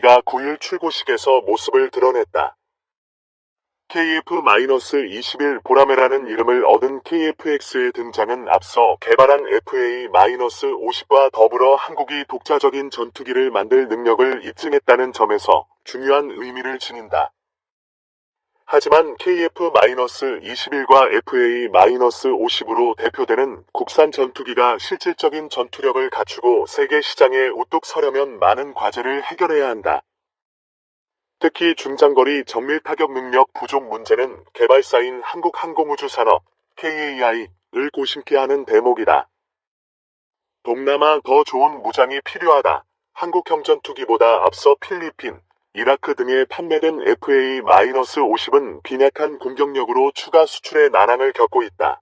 가 9일 출고식에서 모습을 드러냈다. KF-21 보라매라는 이름을 얻은 KF-X의 등장은 앞서 개발한 FA-50과 더불어 한국이 독자적인 전투기를 만들 능력을 입증했다는 점에서 중요한 의미를 지닌다. 하지만 KF-21과 FA-50으로 대표되는 국산 전투기가 실질적인 전투력을 갖추고 세계 시장에 우뚝 서려면 많은 과제를 해결해야 한다. 특히 중장거리 정밀 타격 능력 부족 문제는 개발사인 한국항공우주산업 KAI를 고심케 하는 대목이다. 동남아 더 좋은 무장이 필요하다. 한국형 전투기보다 앞서 필리핀, 이라크 등에 판매된 FA-50은 빈약한 공격력으로 추가 수출의 난항을 겪고 있다.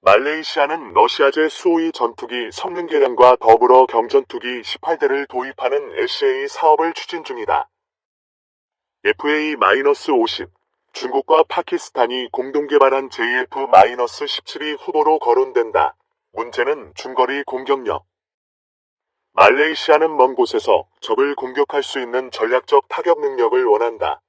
말레이시아는 러시아제 수호위 전투기 성능 개량과 더불어 경전투기 18대를 도입하는 SA 사업을 추진 중이다. FA-50, 중국과 파키스탄이 공동 개발한 JF-17이 후보로 거론된다. 문제는 중거리 공격력. 말레이시아는 먼 곳에서 적을 공격할 수 있는 전략적 타격 능력을 원한다.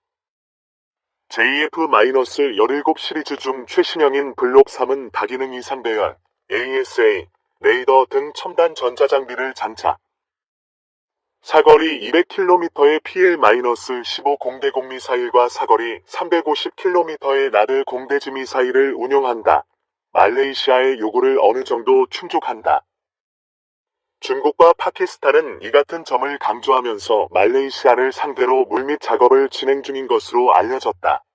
JF-17 시리즈 중 최신형인 블록 3은 다기능 이상 배열, ASA, 레이더 등 첨단 전자장비를 장착. 사거리 200km의 PL-15 공대공 미사일과 사거리 350km의 나드 공대지 미사일을 운용한다. 말레이시아의 요구를 어느 정도 충족한다. 중국과 파키스탄은 이 같은 점을 강조하면서 말레이시아를 상대로 물밑 작업을 진행 중인 것으로 알려졌다.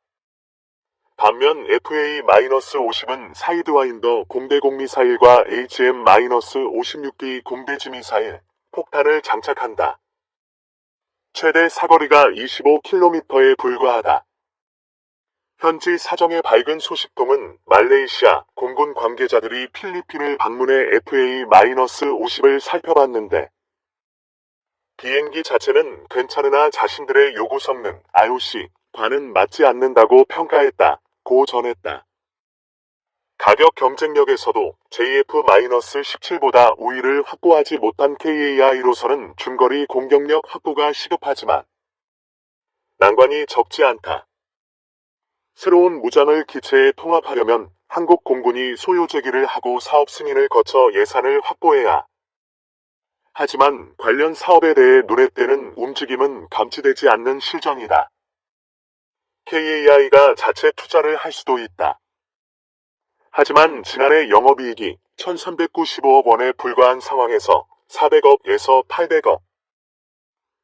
반면 FA-50은 사이드와인더 공대공 미사일과 HM-56D 공대지 미사일, 폭탄을 장착한다. 최대 사거리가 25km에 불과하다. 현지 사정의 밝은 소식통은 말레이시아 공군 관계자들이 필리핀을 방문해 FA-50을 살펴봤는데 비행기 자체는 괜찮으나 자신들의 요구 성능 ROC과는 맞지 않는다고 평가했다고 전했다. 가격 경쟁력에서도 JF-17보다 우위를 확보하지 못한 KAI로서는 중거리 공격력 확보가 시급하지만 난관이 적지 않다. 새로운 무장을 기체에 통합하려면 한국 공군이 소요 제기를 하고 사업 승인을 거쳐 예산을 확보해야. 하지만 관련 사업에 대해 눈에 띄는 움직임은 감지되지 않는 실정이다. KAI가 자체 투자를 할 수도 있다. 하지만 지난해 영업이익이 1,395억 원에 불과한 상황에서 400억에서 800억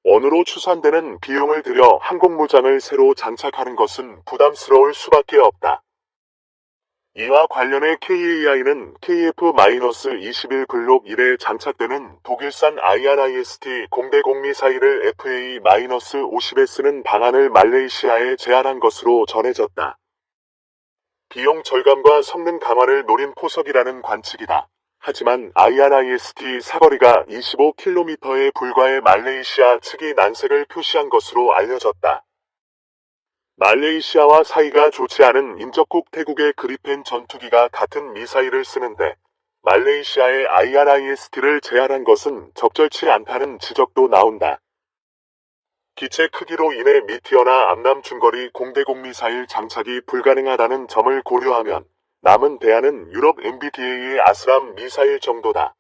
원으로 추산되는 비용을 들여 항공무장을 새로 장착하는 것은 부담스러울 수밖에 없다. 이와 관련해 KAI는 KF-21 블록 1에 장착되는 독일산 IRIS-T 공대공 미사일을 FA-50에 쓰는 방안을 말레이시아에 제안한 것으로 전해졌다. 비용 절감과 성능 강화를 노린 포석이라는 관측이다. 하지만 IRIS-T 사거리가 25km에 불과해 말레이시아 측이 난색을 표시한 것으로 알려졌다. 말레이시아와 사이가 좋지 않은 인접국 태국의 그리펜 전투기가 같은 미사일을 쓰는데 말레이시아의 IRIS-T를 제한한 것은 적절치 않다는 지적도 나온다. 기체 크기로 인해 미티어나 암남 중거리 공대공 미사일 장착이 불가능하다는 점을 고려하면 남은 대안은 유럽 MBDA의 아스람 미사일 정도다.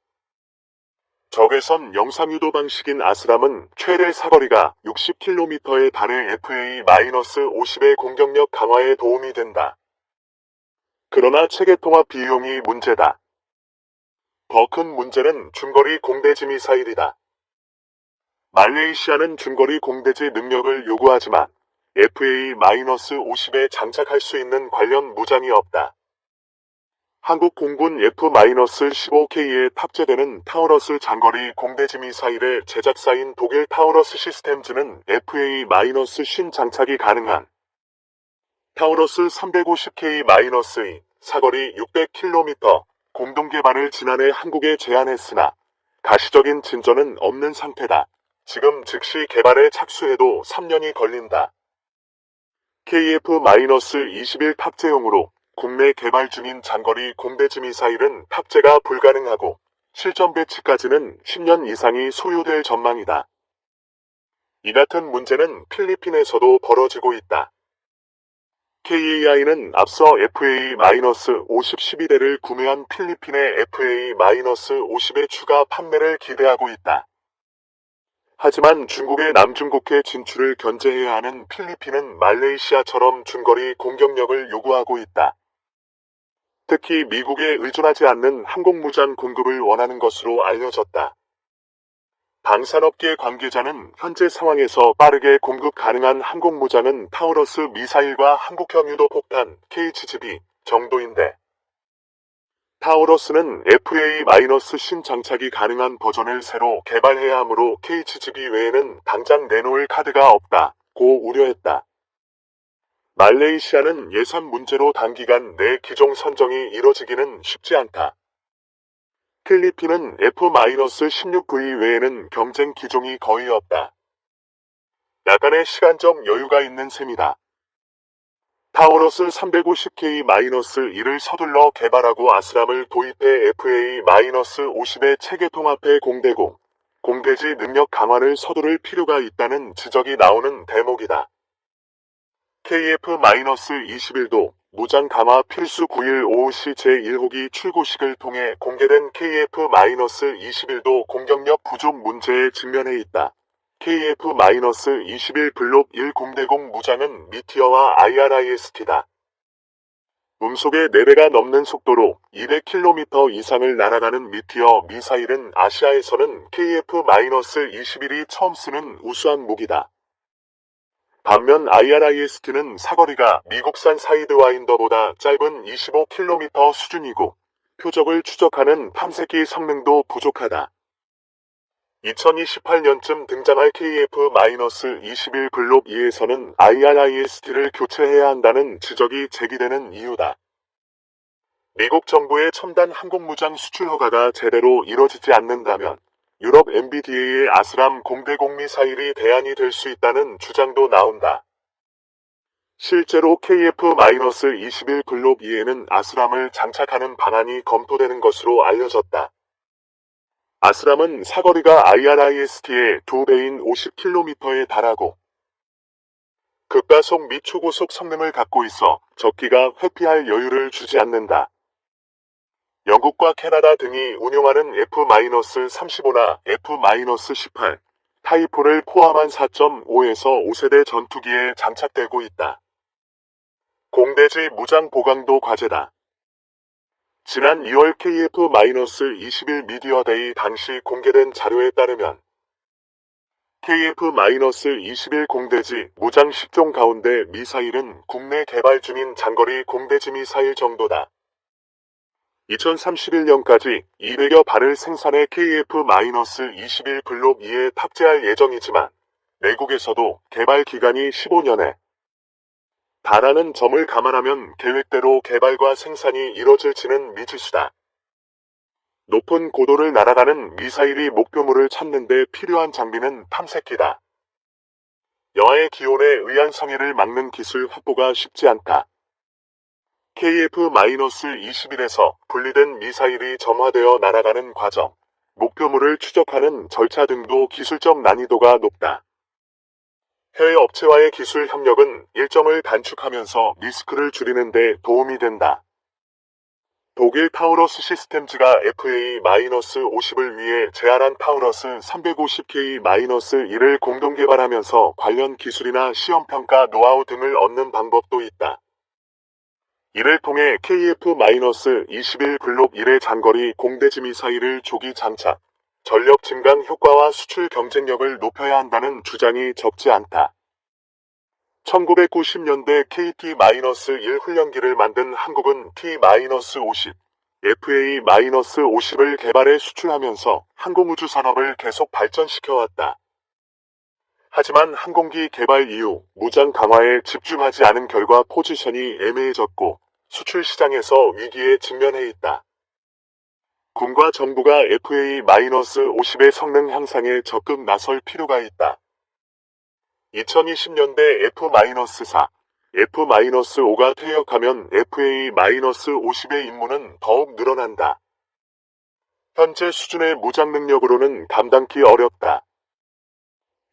적외선 영상유도 방식인 아스람은 최대 사거리가 60km에 달해 FA-50의 공격력 강화에 도움이 된다. 그러나 체계 통합 비용이 문제다. 더 큰 문제는 중거리 공대지 미사일이다. 말레이시아는 중거리 공대지 능력을 요구하지만 FA-50에 장착할 수 있는 관련 무장이 없다. 한국 공군 F-15K에 탑재되는 타우러스 장거리 공대지 미사일의 제작사인 독일 타우러스 시스템즈는 FA-50 장착이 가능한 타우러스 350K-2 사거리 600km 공동 개발을 지난해 한국에 제안했으나 가시적인 진전은 없는 상태다. 지금 즉시 개발에 착수해도 3년이 걸린다. KF-21 탑재용으로 국내 개발 중인 장거리 공대지 미사일은 탑재가 불가능하고 실전 배치까지는 10년 이상이 소요될 전망이다. 이 같은 문제는 필리핀에서도 벌어지고 있다. KAI는 앞서 FA-50 12대를 구매한 필리핀의 FA-50의 추가 판매를 기대하고 있다. 하지만 중국의 남중국해 진출을 견제해야 하는 필리핀은 말레이시아처럼 중거리 공격력을 요구하고 있다. 특히 미국에 의존하지 않는 항공무장 공급을 원하는 것으로 알려졌다. 방산업계 관계자는 현재 상황에서 빠르게 공급 가능한 항공무장은 타우러스 미사일과 한국형 유도폭탄 KHGB 정도인데, 타우러스는 FA-10 장착이 가능한 버전을 새로 개발해야 하므로 KHGB 외에는 당장 내놓을 카드가 없다고 우려했다. 말레이시아는 예산 문제로 단기간 내 기종 선정이 이뤄지기는 쉽지 않다. 필리핀은 F-16V 외에는 경쟁 기종이 거의 없다. 약간의 시간적 여유가 있는 셈이다. 타우러스 350K-1을 서둘러 개발하고 아스람을 도입해 FA-50의 체계 통합해 공대지 능력 강화를 서두를 필요가 있다는 지적이 나오는 대목이다. KF-21도 무장 강화 필수 9일 오후시 제1호기 출고식을 통해 공개된 KF-21도 공격력 부족 문제에 직면해 있다. KF-21 블록 1 공대공 무장은 미티어와 IRIST다. 음속의 4배가 넘는 속도로 200km 이상을 날아가는 미티어 미사일은 아시아에서는 KF-21이 처음 쓰는 우수한 무기다. 반면 IRIST는 사거리가 미국산 사이드와인더보다 짧은 25km 수준이고 표적을 추적하는 탐색기 성능도 부족하다. 2028년쯤 등장할 KF-21 블록 2에서는 IRIST를 교체해야 한다는 지적이 제기되는 이유다. 미국 정부의 첨단 항공무장 수출 허가가 제대로 이뤄지지 않는다면 유럽 MBDA의 아스람 공대공 미사일이 대안이 될 수 있다는 주장도 나온다. 실제로 KF-21 블록 2에는 아스람을 장착하는 방안이 검토되는 것으로 알려졌다. 아스람은 사거리가 IRIST의 2배인 50km에 달하고 극가속 및 초고속 성능을 갖고 있어 적기가 회피할 여유를 주지 않는다. 영국과 캐나다 등이 운용하는 F-35나 F-18 타이포를 포함한 4.5에서 5세대 전투기에 장착되고 있다. 공대지 무장 보강도 과제다. 지난 2월 KF-21 미디어데이 당시 공개된 자료에 따르면 KF-21 공대지 무장 10종 가운데 미사일은 국내 개발 중인 장거리 공대지 미사일 정도다. 2031년까지 200여 발을 생산해 KF-21 블록 2에 탑재할 예정이지만 내국에서도 개발 기간이 15년에 달하는 점을 감안하면 계획대로 개발과 생산이 이뤄질지는 미지수다. 높은 고도를 날아가는 미사일이 목표물을 찾는 데 필요한 장비는 탐색기다. 여하의 기온에 의한 성해를 막는 기술 확보가 쉽지 않다. KF-21에서 분리된 미사일이 점화되어 날아가는 과정, 목표물을 추적하는 절차 등도 기술적 난이도가 높다. 해외 업체와의 기술 협력은 일점을 단축하면서 리스크를 줄이는 데 도움이 된다. 독일 타우러스 시스템즈가 FA-50을 위해 제안한 타우러스 350K-1을 공동 개발하면서 관련 기술이나 시험평가 노하우 등을 얻는 방법도 있다. 이를 통해 KF-21 블록 1의 장거리 공대지 미사일을 조기 장착, 전력 증강 효과와 수출 경쟁력을 높여야 한다는 주장이 적지 않다. 1990년대 KT-1 훈련기를 만든 한국은 T-50, FA-50을 개발해 수출하면서 항공우주 산업을 계속 발전시켜왔다. 하지만 항공기 개발 이후 무장 강화에 집중하지 않은 결과 포지션이 애매해졌고 수출 시장에서 위기에 직면해 있다. 군과 정부가 FA-50의 성능 향상에 적극 나설 필요가 있다. 2020년대 F-4, F-5가 퇴역하면 FA-50의 임무는 더욱 늘어난다. 현재 수준의 무장 능력으로는 감당기 어렵다.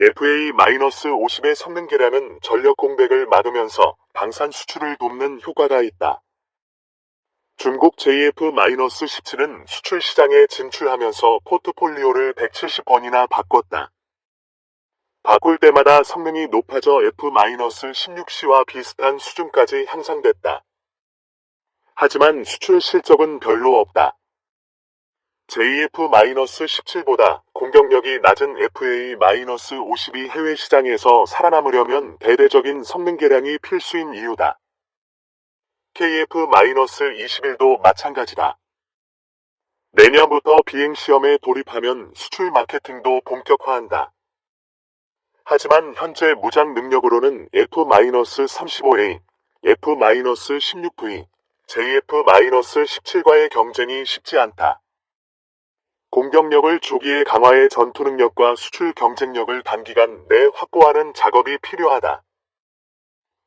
FA-50의 성능 개량은 전력 공백을 막으면서 방산 수출을 돕는 효과가 있다. 중국 JF-17은 수출 시장에 진출하면서 포트폴리오를 170번이나 바꿨다. 바꿀 때마다 성능이 높아져 F-16C와 비슷한 수준까지 향상됐다. 하지만 수출 실적은 별로 없다. JF-17보다 공격력이 낮은 FA-52 해외 시장에서 살아남으려면 대대적인 성능 개량이 필수인 이유다. KF-21도 마찬가지다. 내년부터 비행시험에 돌입하면 수출 마케팅도 본격화한다. 하지만 현재 무장 능력으로는 F-35A, F-16V, JF-17과의 경쟁이 쉽지 않다. 공격력을 조기에 강화해 전투 능력과 수출 경쟁력을 단기간 내 확보하는 작업이 필요하다.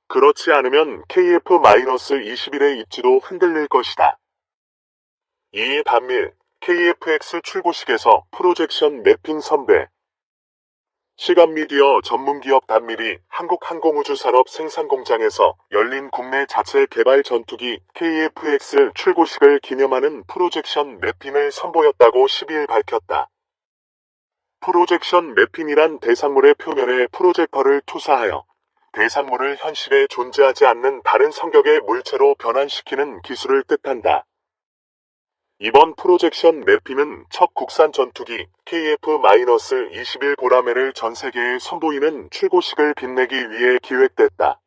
그렇지 않으면 KF-21의 입지도 흔들릴 것이다. 이에 단밀, KF-X 출고식에서 프로젝션 매핑 선배. 시간미디어 전문기업 단밀이 한국항공우주산업 생산공장에서 열린 국내 자체 개발 전투기 KF-X 출고식을 기념하는 프로젝션 매핑을 선보였다고 12일 밝혔다. 프로젝션 매핑이란 대상물의 표면에 프로젝터를 투사하여 대상물을 현실에 존재하지 않는 다른 성격의 물체로 변환시키는 기술을 뜻한다. 이번 프로젝션 매핑은 첫 국산 전투기 KF-21 보라매를 전 세계에 선보이는 출고식을 빛내기 위해 기획됐다.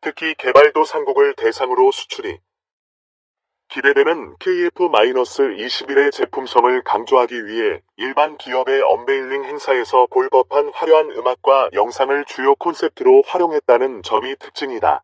특히 개발도상국을 대상으로 수출이 기대되는 KF-21의 제품성을 강조하기 위해 일반 기업의 언베일링 행사에서 볼 법한 화려한 음악과 영상을 주요 콘셉트로 활용했다는 점이 특징이다.